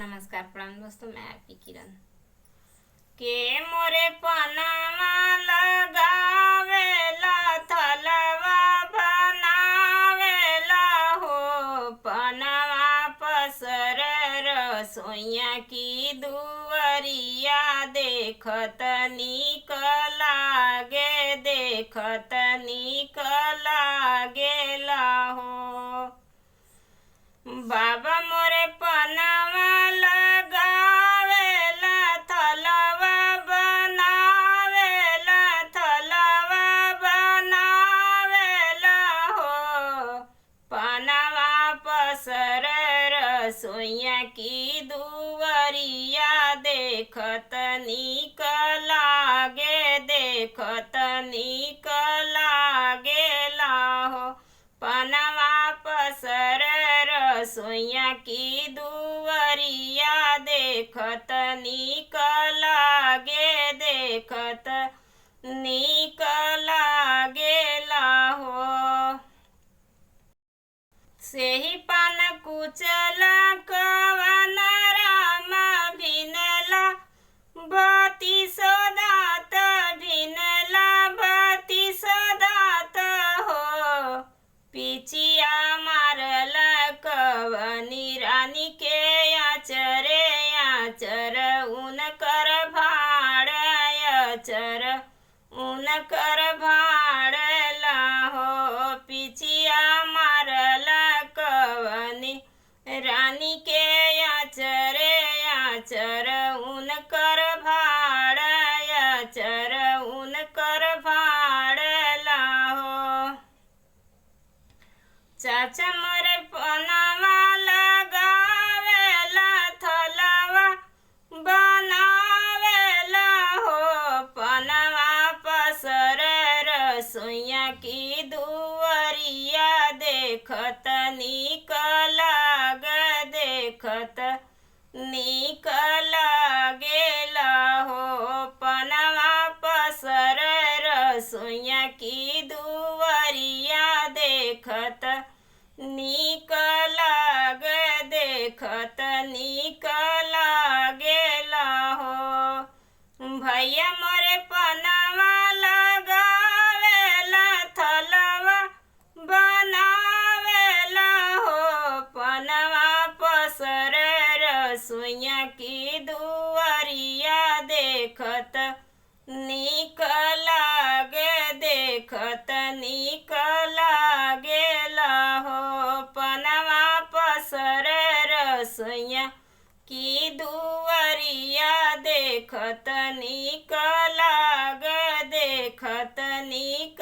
नमस्कार प्रणाम दोस्तों, मैं आपकी किरण के मोरे पनामा लगावेला थलवा बनावेला हो पनामा पसर रसोइया की दुवरिया देखत नीक लागे देखत नीक लागेला हो। बाबा मोरे पनामा लगावेला थलवा बनावेला थलवा बनावेला हो पनामा पसर रसोइया की दुवरिया देखत नीक लागे देखत नीक लागेला हो पनामा पसर रसोइया की दुवरिया देखत नीक लागे देखत नीक लागेला हो। सेही पान कुचला कवन रामा भिनला बती सदात भिनला बती सदात हो पिचिया मारला कवनी रानी के आचरे आचर उनकर भाड़ आचर उनकर भाड़ला हो पिचिया मारला कवनी रानी के आचरे आचर उनकर भाड़ आचर उनकर भाड़ला हो। चाचा मोरे पनामा लगावेला थलवा बनावेला हो पनामा पसर रसोइया की दुवरिया देखत नीक लाग देखत नीक लागेला हो पनामा पसर रसोइया की दुवरिया देखत नीक लाग देखत नीक लागेला हो। भैया मोरे पनामा लगावेला थलवा बनावेला हो पनामा पसर रसोइया की दुवरिया देखत नीक लागे देखत नीक लागेला हो पनामा पसर रसोइया की दुवरिया देखत नीक लाग देखत नीक